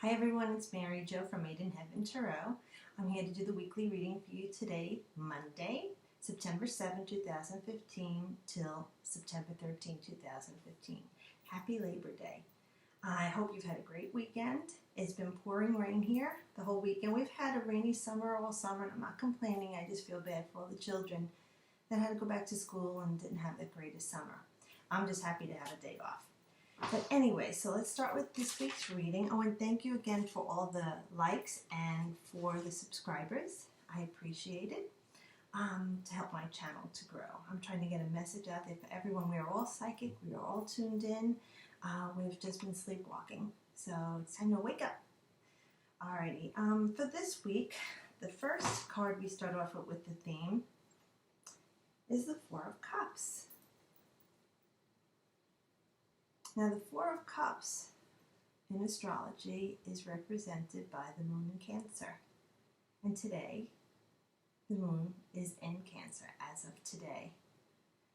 Hi everyone, it's Mary Jo from Made in Heaven Tarot. I'm here to do the weekly reading for you today, Monday, September 7, 2015 till September 13, 2015. Happy Labor Day. I hope you've had a great weekend. It's been pouring rain here the whole weekend. We've had a rainy summer all summer, and I'm not complaining. I just feel bad for all the children that had to go back to school and didn't have the greatest summer. I'm just happy to have a day off. But anyway, so let's start with this week's reading. Oh, and thank you again for all the likes and for the subscribers. I appreciate it to help my channel to grow. I'm trying to get a message out there for everyone. We are all psychic. We are all tuned in. We've just been sleepwalking. So it's time to wake up. Alrighty. For this week, the first card we start off with the theme is the Four of Cups. Now, the Four of Cups in astrology is represented by the moon in Cancer. And today, the moon is in Cancer as of today.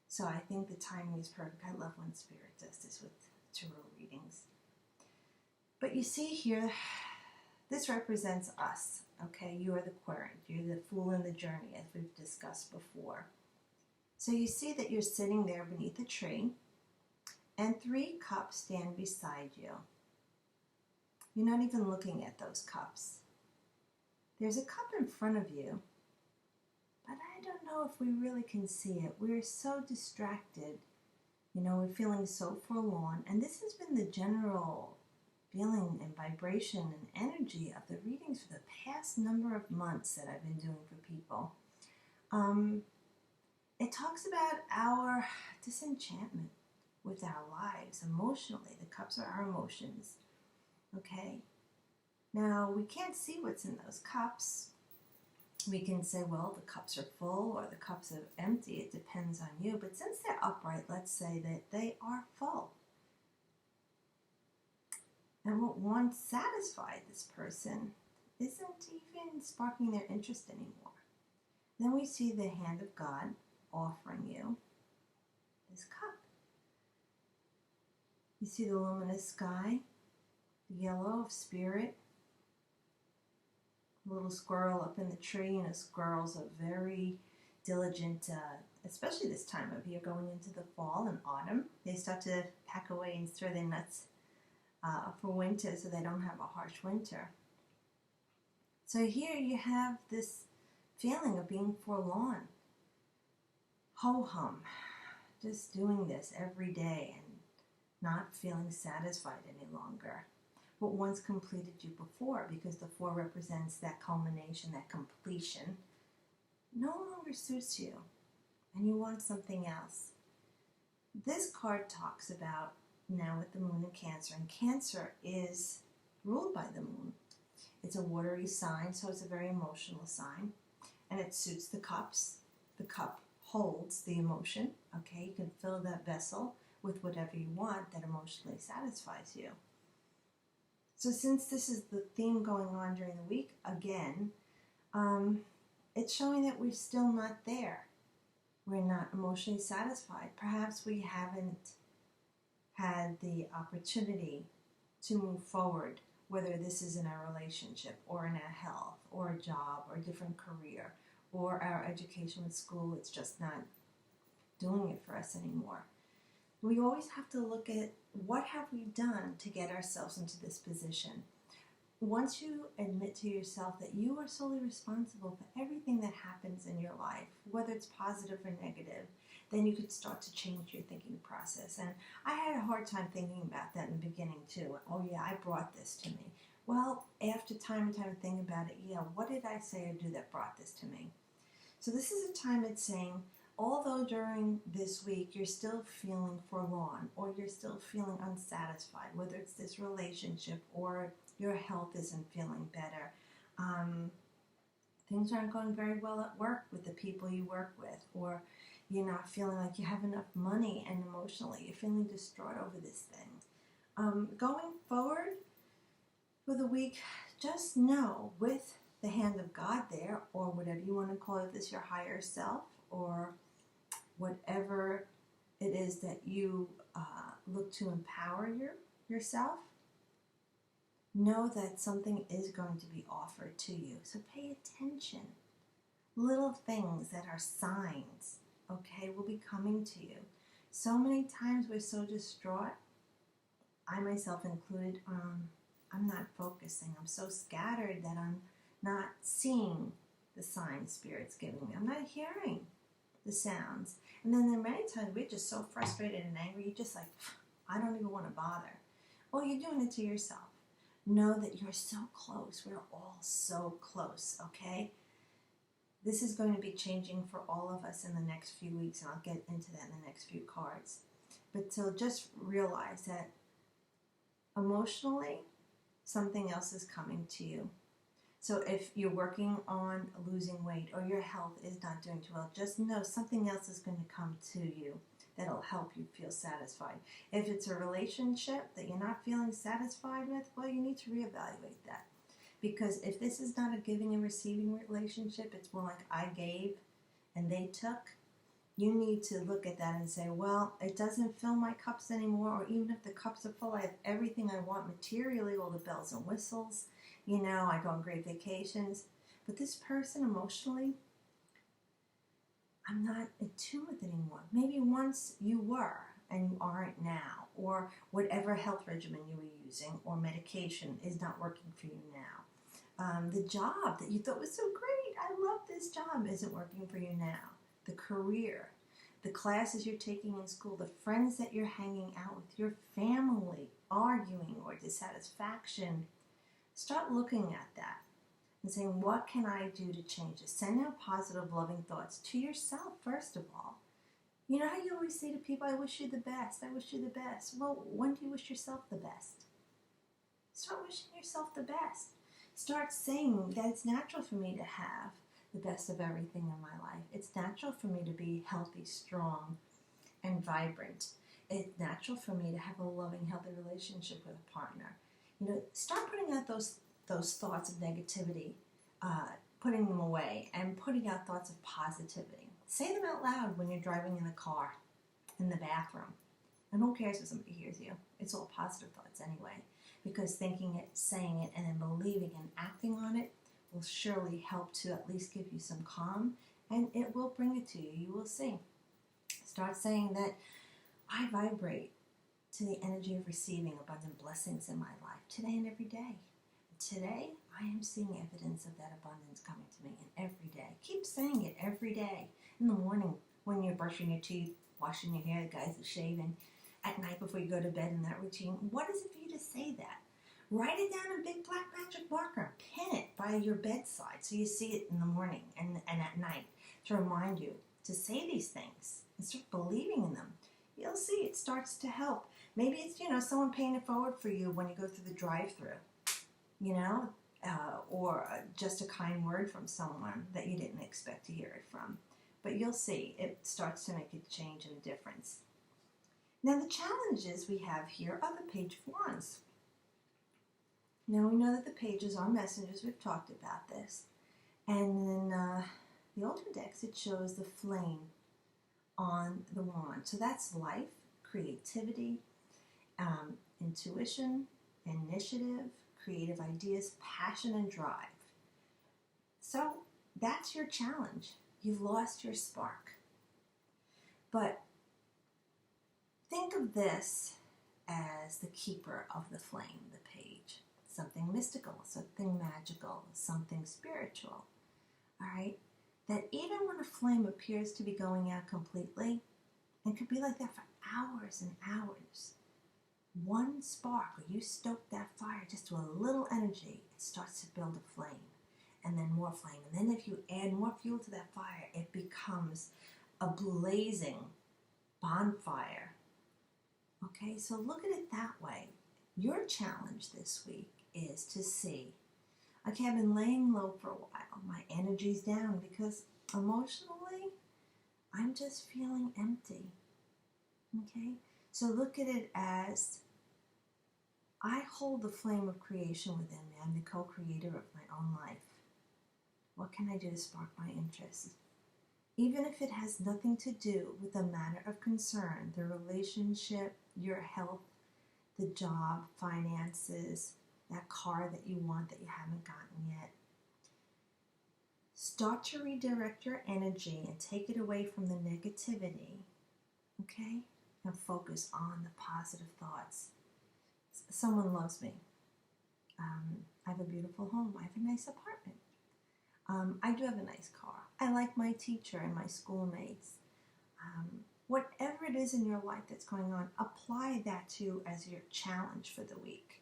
So I think the timing is perfect. I love when Spirit does this with tarot readings. But you see here, this represents us, okay? You are the querent. You're the fool in the journey, as we've discussed before. So you see that you're sitting there beneath a tree, and 3 cups stand beside you. You're not even looking at those cups. There's a cup in front of you, but I don't know if we really can see it. We're so distracted. You know, we're feeling so forlorn. And this has been the general feeling and vibration and energy of the readings for the past number of months that I've been doing for people. It talks about our disenchantment with our lives emotionally. The cups are our emotions. Okay? Now, we can't see what's in those cups. We can say, well, the cups are full or the cups are empty. It depends on you. But since they're upright, let's say that they are full. And what once satisfied this person isn't even sparking their interest anymore. Then we see the hand of God offering you this cup. You see the luminous sky, the yellow of spirit, a little squirrel up in the tree. You know, squirrels are very diligent, especially this time of year going into the fall and autumn. They start to pack away and store their nuts for winter so they don't have a harsh winter. So here you have this feeling of being forlorn. Ho-hum, just doing this every day and not feeling satisfied any longer. What once completed you before, because the 4 represents that culmination, that completion, no longer suits you, and you want something else. This card talks about now with the moon in Cancer, and Cancer is ruled by the moon. It's a watery sign, so it's a very emotional sign, and it suits the cups. The cup holds the emotion, okay? You can fill that vessel with whatever you want that emotionally satisfies you. So since this is the theme going on during the week, again, it's showing that we're still not there. We're not emotionally satisfied. Perhaps we haven't had the opportunity to move forward, whether this is in our relationship or in our health or a job or a different career or our education with school. It's just not doing it for us anymore. We always have to look at what have we done to get ourselves into this position. Once you admit to yourself that you are solely responsible for everything that happens in your life, whether it's positive or negative, then you could start to change your thinking process. And I had a hard time thinking about that in the beginning too. Oh yeah, I brought this to me. Well, after time and time thinking about it, yeah, what did I say or do that brought this to me? So this is a time it's saying, although during this week you're still feeling forlorn or you're still feeling unsatisfied, whether it's this relationship or your health isn't feeling better, things aren't going very well at work with the people you work with, or you're not feeling like you have enough money and emotionally you're feeling distraught over this thing. Going forward for the week, just know with the hand of God there, or whatever you want to call it, this your higher self, or whatever it is that you look to empower yourself, know that something is going to be offered to you. So pay attention. Little things that are signs, okay, will be coming to you. So many times we're so distraught, I myself included, I'm not focusing. I'm so scattered that I'm not seeing the signs Spirit's giving me. I'm not hearing the sounds. And then there are many times we're just so frustrated and angry, you're just like, I don't even want to bother. Well, you're doing it to yourself. Know that you're so close. We're all so close, okay? This is going to be changing for all of us in the next few weeks, and I'll get into that in the next few cards. But so just realize that emotionally, something else is coming to you. So if you're working on losing weight or your health is not doing too well, just know something else is going to come to you that'll help you feel satisfied. If it's a relationship that you're not feeling satisfied with, well, you need to reevaluate that. Because if this is not a giving and receiving relationship, it's more like I gave and they took, you need to look at that and say, well, it doesn't fill my cups anymore, or even if the cups are full, I have everything I want materially, all the bells and whistles, you know, I go on great vacations. But this person emotionally, I'm not in tune with anymore. Maybe once you were and you aren't now, or whatever health regimen you were using or medication is not working for you now. The job that you thought was so great, I love this job, isn't working for you now. The career, the classes you're taking in school, the friends that you're hanging out with, your family, arguing or dissatisfaction. Start looking at that and saying, what can I do to change this? Send out positive, loving thoughts to yourself, first of all. You know how you always say to people, I wish you the best, I wish you the best. Well, when do you wish yourself the best? Start wishing yourself the best. Start saying that it's natural for me to have the best of everything in my life. It's natural for me to be healthy, strong, and vibrant. It's natural for me to have a loving, healthy relationship with a partner. You know, start putting out those thoughts of negativity, putting them away, and putting out thoughts of positivity. Say them out loud when you're driving in the car, in the bathroom. And who cares if somebody hears you? It's all positive thoughts anyway. Because thinking it, saying it, and then believing and acting on it will surely help to at least give you some calm, and it will bring it to you. You will see. Start saying that I vibrate to the energy of receiving abundant blessings in my life today and every day. Today, I am seeing evidence of that abundance coming to me, and every day. Keep saying it every day. In the morning, when you're brushing your teeth, washing your hair, the guys are shaving, at night before you go to bed in that routine. What is it for you to say that? Write it down in big black magic marker. Pin it by your bedside so you see it in the morning and at night to remind you to say these things and start believing in them. You'll see it starts to help. Maybe it's, you know, someone paying it forward for you when you go through the drive-thru, you know, or just a kind word from someone that you didn't expect to hear it from. But you'll see it starts to make a change and a difference. Now the challenges we have here are the Page of Wands. Now we know that the pages are messengers. We've talked about this. And in the older decks, it shows the flame on the wand. So that's life, creativity, intuition, initiative, creative ideas, passion, and drive. So that's your challenge. You've lost your spark. But think of this as the keeper of the flame, the page. Something mystical, something magical, something spiritual. All right? That even when a flame appears to be going out completely, it could be like that for hours and hours. One spark, or you stoke that fire just to a little energy, it starts to build a flame. And then more flame. And then if you add more fuel to that fire, it becomes a blazing bonfire. Okay, so look at it that way. Your challenge this week is to see, okay, I've been laying low for a while. My energy's down because emotionally, I'm just feeling empty. Okay, so look at it as I hold the flame of creation within me. I'm the co-creator of my own life. What can I do to spark my interest? Even if it has nothing to do with the matter of concern, the relationship, your health, the job, finances, that car that you want that you haven't gotten yet. Start to redirect your energy and take it away from the negativity, okay? And focus on the positive thoughts. Someone loves me. I have a beautiful home. I have a nice apartment. I do have a nice car. I like my teacher and my schoolmates. Whatever it is in your life that's going on, apply that to as your challenge for the week.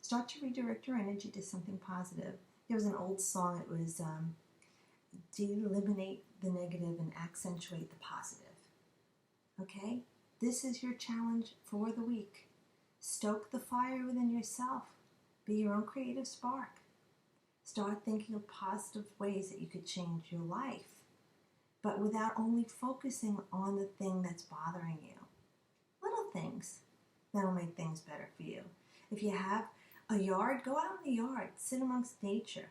Start to redirect your energy to something positive. There was an old song, it was eliminate the negative and accentuate the positive. Okay? This is your challenge for the week. Stoke the fire within yourself. Be your own creative spark. Start thinking of positive ways that you could change your life, but without only focusing on the thing that's bothering you. Little things that'll make things better for you. If you have a yard, go out in the yard, sit amongst nature.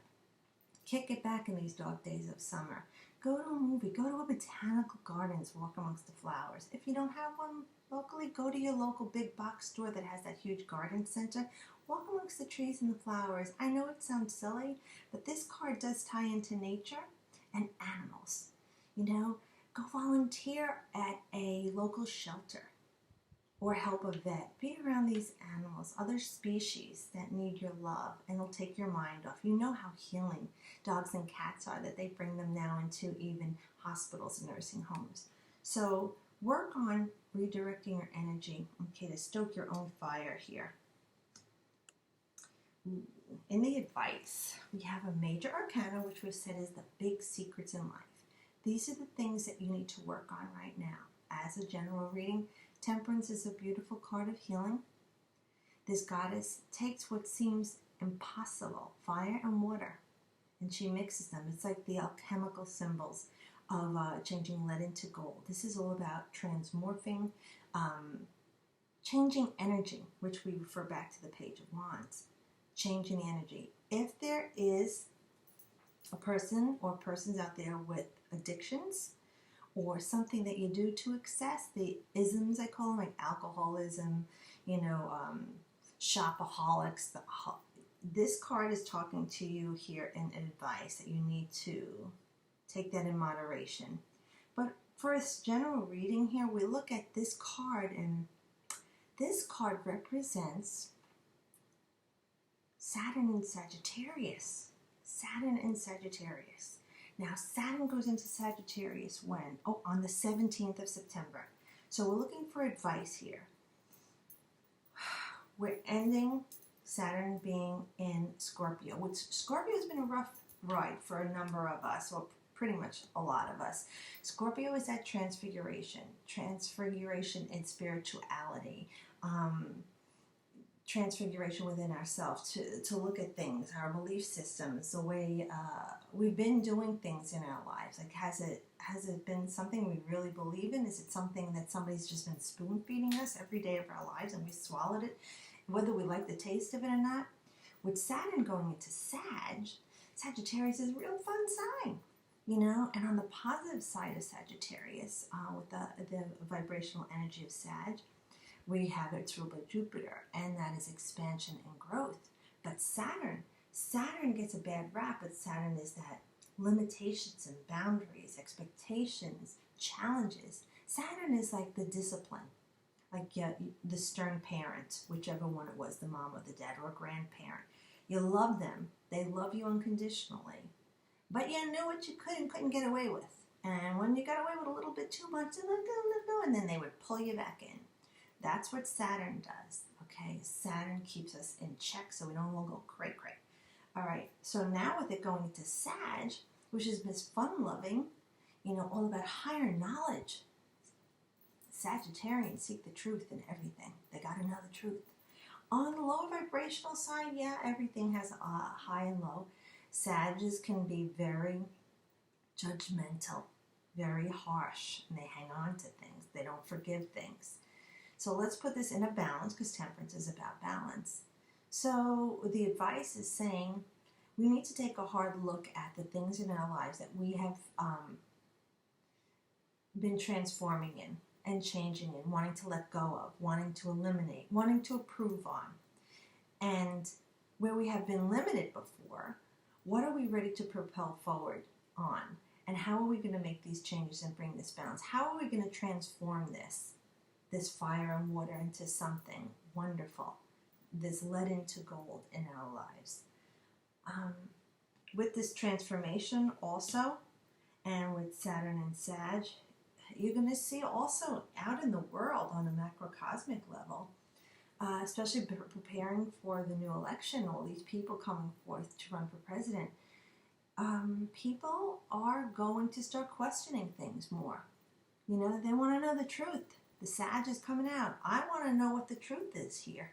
Kick it back in these dark days of summer. Go to a movie, go to a botanical gardens, walk amongst the flowers. If you don't have one locally, go to your local big box store that has that huge garden center. Walk amongst the trees and the flowers. I know it sounds silly, but this card does tie into nature and animals. You know, go volunteer at a local shelter or help a vet. Be around these animals, other species that need your love, and it'll take your mind off. You know how healing dogs and cats are, that they bring them now into even hospitals and nursing homes. So work on redirecting your energy, okay, to stoke your own fire here. In the advice, we have a major arcana, which we've said is the big secrets in life. These are the things that you need to work on right now. As a general reading, Temperance is a beautiful card of healing. This goddess takes what seems impossible, fire and water, and she mixes them. It's like the alchemical symbols of changing lead into gold. This is all about transmorphing, changing energy, which we refer back to the Page of Wands. Changing the energy. If there is a person or persons out there with addictions or something that you do to excess, the isms I call them, like alcoholism, shopaholics, this card is talking to you here in advice that you need to take that in moderation. But for a general reading here, we look at this card, and this card represents Saturn in Sagittarius. Saturn in Sagittarius. Now, Saturn goes into Sagittarius when? Oh, on the 17th of September. So we're looking for advice here. We're ending Saturn being in Scorpio, which Scorpio has been a rough ride for a number of us, well, pretty much a lot of us. Scorpio is that transfiguration in spirituality, transfiguration within ourselves, to look at things, our belief systems, the way we've been doing things in our lives. Like, has it been something we really believe in? Is it something that somebody's just been spoon feeding us every day of our lives and we swallowed it, whether we like the taste of it or not? With Saturn going into Sagittarius is a real fun sign, and on the positive side of Sagittarius, with the vibrational energy of Sag, we have its ruled by Jupiter, and that is expansion and growth. But Saturn gets a bad rap, but Saturn is that limitations and boundaries, expectations, challenges. Saturn is like the discipline, like the stern parent, whichever one it was, the mom or the dad or grandparent. You love them. They love you unconditionally. But you knew what you couldn't get away with. And when you got away with a little bit too much, and then they would pull you back in. That's what Saturn does, okay? Saturn keeps us in check so we don't all go cray. All right, so now with it going into Sag, which is Miss Fun-loving, all about higher knowledge. Sagittarians seek the truth in everything. They got to know the truth. On the low vibrational side, yeah, everything has a high and low. Sages can be very judgmental, very harsh, and they hang on to things. They don't forgive things. So let's put this in a balance, because Temperance is about balance. So the advice is saying we need to take a hard look at the things in our lives that we have been transforming in and changing in, wanting to let go of, wanting to eliminate, wanting to improve on. And where we have been limited before, what are we ready to propel forward on? And how are we going to make these changes and bring this balance? How are we going to transform this fire and water into something wonderful, this lead into gold in our lives? With this transformation also, and with Saturn and Sag, you're going to see also out in the world on a macrocosmic level, especially preparing for the new election, all these people coming forth to run for president, people are going to start questioning things more. You know, they want to know the truth. The Sag is coming out. I want to know what the truth is here.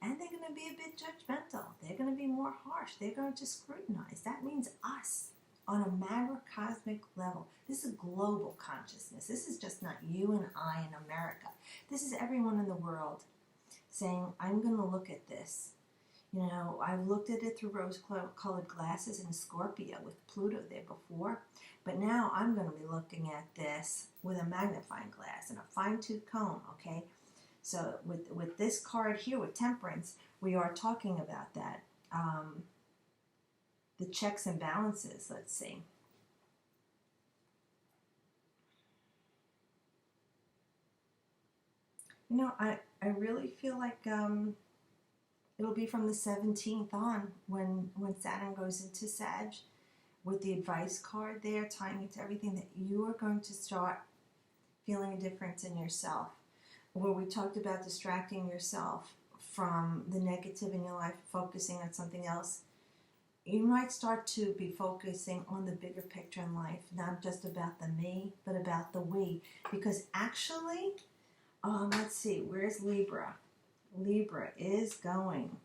And they're going to be a bit judgmental. They're going to be more harsh. They're going to scrutinize. That means us on a macrocosmic level. This is global consciousness. This is just not you and I in America. This is everyone in the world saying, I'm going to look at this. You know, I've looked at it through rose-colored glasses in Scorpio with Pluto there before, but now I'm going to be looking at this with a magnifying glass and a fine-tooth comb, okay? So with this card here, with Temperance, we are talking about that. The checks and balances, let's see. You know, I really feel like it'll be from the 17th on when Saturn goes into Sag, with the advice card there tying into everything, that you are going to start feeling a difference in yourself. Where we talked about distracting yourself from the negative in your life, focusing on something else, you might start to be focusing on the bigger picture in life, not just about the me, but about the we. Because actually, let's see, where's Libra? Libra is going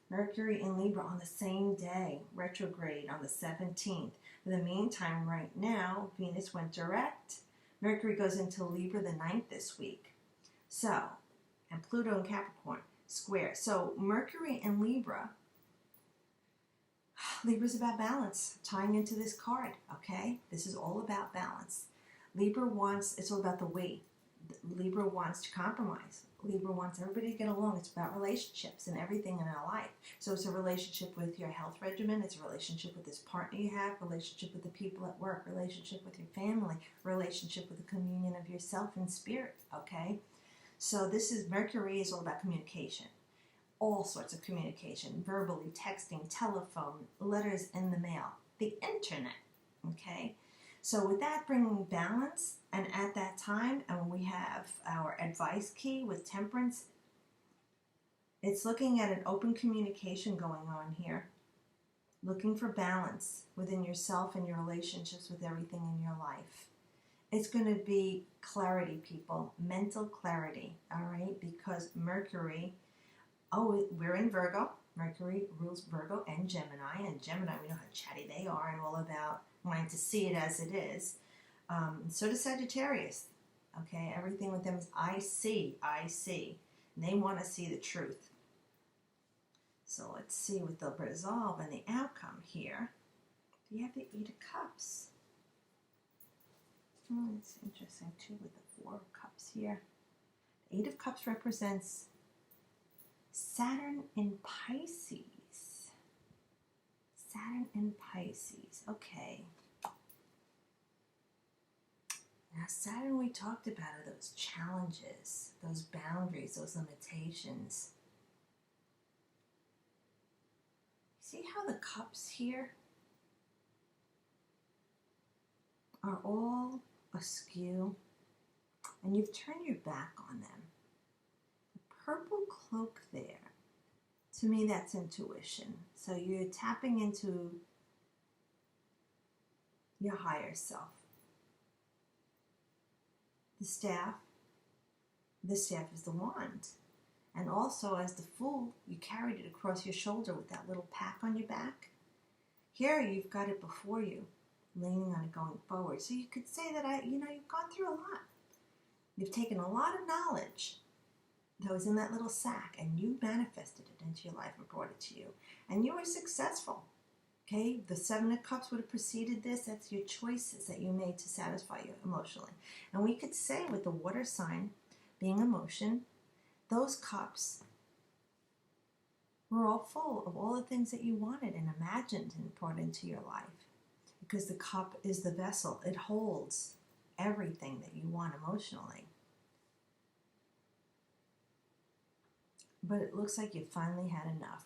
Mercury in Libra on the same day, retrograde on the 17th. In the meantime, right now, Venus went direct. Mercury goes into Libra the 9th this week. So, and Pluto in Capricorn, square. So, Mercury in Libra, Libra's about balance, tying into this card, okay? This is all about balance. Libra wants, it's all about the we. Libra wants to compromise. Libra wants everybody to get along. It's about relationships and everything in our life. So it's a relationship with your health regimen. It's a relationship with this partner you have, relationship with the people at work, relationship with your family, relationship with the communion of yourself and spirit, okay? So this is, Mercury is all about communication. All sorts of communication, verbally, texting, telephone, letters in the mail, the internet, okay? So with that, bringing balance, and at that time, and we have our advice key with Temperance, it's looking at an open communication going on here, looking for balance within yourself and your relationships with everything in your life. It's going to be clarity, people, mental clarity, all right? Because Mercury, we're in Virgo. Mercury rules Virgo and Gemini. And Gemini, we know how chatty they are and all about wanting to see it as it is. So does Sagittarius. Okay, everything with them is I see. And they want to see the truth. So let's see what they'll resolve and the outcome here. You have the Eight of Cups. It's interesting too with the Four of Cups here. The Eight of Cups represents Saturn in Pisces. Saturn in Pisces. Okay. Now Saturn, we talked about are those challenges, those boundaries, those limitations. See how the cups here are all askew, and you've turned your back on them. The purple cloak there, to me that's intuition. So you're tapping into your higher self. The staff is the wand. And also as the Fool, you carried it across your shoulder with that little pack on your back. Here you've got it before you, leaning on it going forward. So you could say that you've gone through a lot. You've taken a lot of knowledge that was in that little sack, and you manifested it into your life and brought it to you. And you were successful. Okay, the Seven of Cups would have preceded this. That's your choices that you made to satisfy you emotionally. And we could say with the water sign being emotion, those cups We're all full of all the things that you wanted and imagined and brought into your life. Because the cup is the vessel. It holds everything that you want emotionally. But it looks like you finally had enough.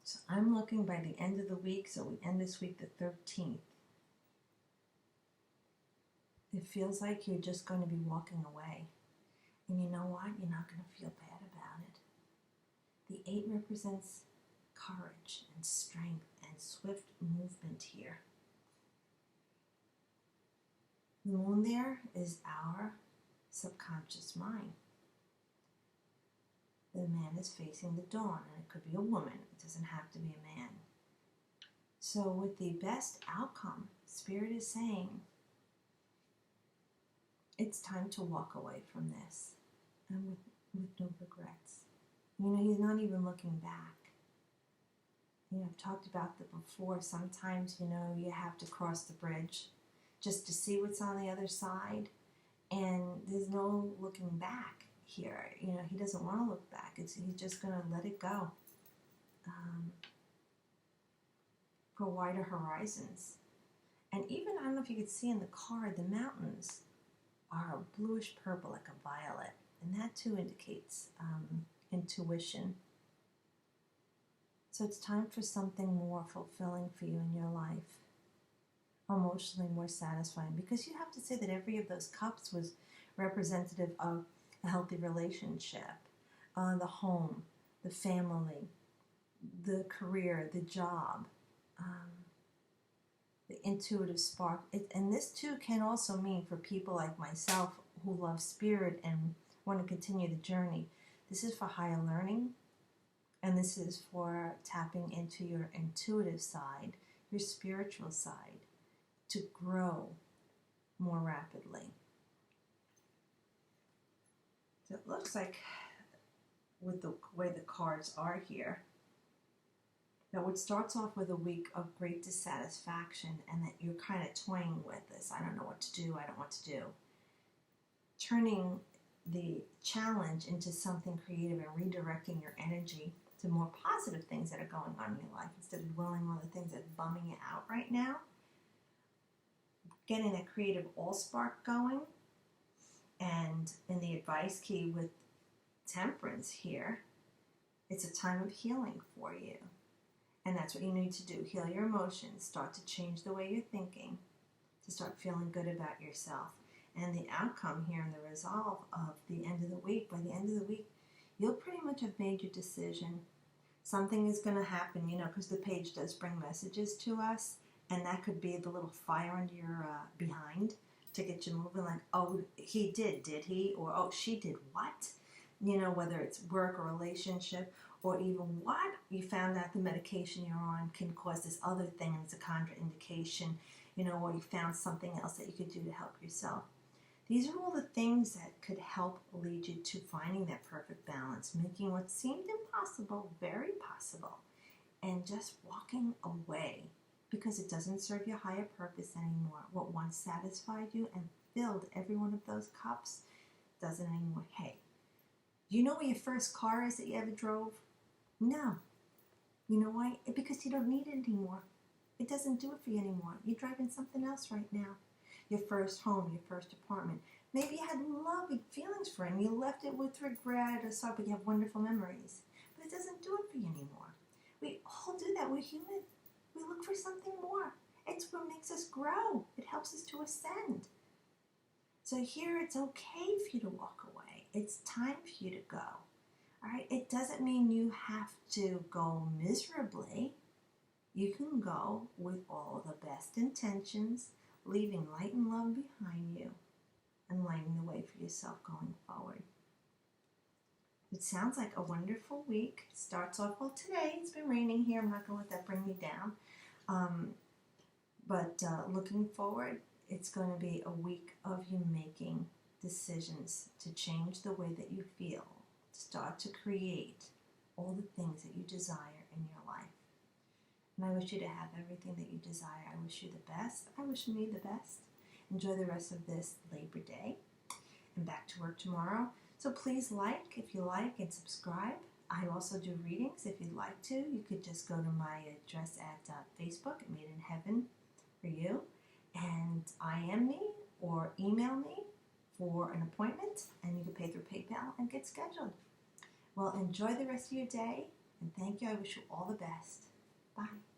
So I'm looking by the end of the week, so we end this week the 13th. It feels like you're just going to be walking away. And you know what? You're not going to feel bad about it. The 8 represents courage and strength and swift movement here. The moon there is our subconscious mind. The man is facing the dawn, and it could be a woman. It doesn't have to be a man. So with the best outcome, Spirit is saying, it's time to walk away from this, and with no regrets. You know, he's not even looking back. You know, I've talked about that before. Sometimes, you know, you have to cross the bridge just to see what's on the other side, and there's no looking back here. You know, he doesn't want to look back. He's just going to let it go for wider horizons. And even, I don't know if you could see in the card, the mountains are a bluish purple, like a violet, and that too indicates intuition. So it's time for something more fulfilling for you in your life, emotionally more satisfying, because you have to say that every of those cups was representative of a healthy relationship, the home, the family, the career, the job, the intuitive spark. And this too can also mean for people like myself who love Spirit and want to continue the journey. This is for higher learning, and this is for tapping into your intuitive side, your spiritual side, to grow more rapidly. So it looks like, with the way the cards are here, that what starts off with a week of great dissatisfaction, and that you're kind of toying with this. I don't know what to do. I don't know what to do. Turning the challenge into something creative and redirecting your energy to more positive things that are going on in your life instead of dwelling on the things that are bumming you out right now. Getting that creative allspark going. And in the advice key with Temperance here, it's a time of healing for you. And that's what you need to do. Heal your emotions. Start to change the way you're thinking. To start feeling good about yourself. And the outcome here and the resolve of the end of the week, by the end of the week, you'll pretty much have made your decision. Something is going to happen, you know, because the page does bring messages to us. And that could be the little fire under your behind to get you moving, like, oh, he did he? Or, oh, she did what? You know, whether it's work or relationship, or even what? You found out the medication you're on can cause this other thing, and it's a contraindication, you know, or you found something else that you could do to help yourself. These are all the things that could help lead you to finding that perfect balance, making what seemed impossible very possible, and just walking away, because it doesn't serve your higher purpose anymore. What once satisfied you and filled every one of those cups doesn't anymore. Hey, do you know where your first car is that you ever drove? No. You know why? Because you don't need it anymore. It doesn't do it for you anymore. You're driving something else right now. Your first home, your first apartment. Maybe you had lovely feelings for it and you left it with regret or so, but you have wonderful memories. But it doesn't do it for you anymore. We all do that. We're human. We look for something more. It's what makes us grow. It helps us to ascend. So here it's okay for you to walk away. It's time for you to go. All right? It doesn't mean you have to go miserably. You can go with all the best intentions, leaving light and love behind you, and lighting the way for yourself going forward. It sounds like a wonderful week. It starts off, well, today it's been raining here. I'm not going to let that bring me down. But looking forward, it's going to be a week of you making decisions to change the way that you feel, to start to create all the things that you desire in your life. And I wish you to have everything that you desire. I wish you the best. I wish me the best. Enjoy the rest of this Labor Day. And back to work tomorrow. So please like if you like and subscribe. I also do readings if you'd like to. You could just go to my address at Facebook, Made in Heaven for you, and IM me or email me for an appointment, and you can pay through PayPal and get scheduled. Well, enjoy the rest of your day, and thank you. I wish you all the best. Bye.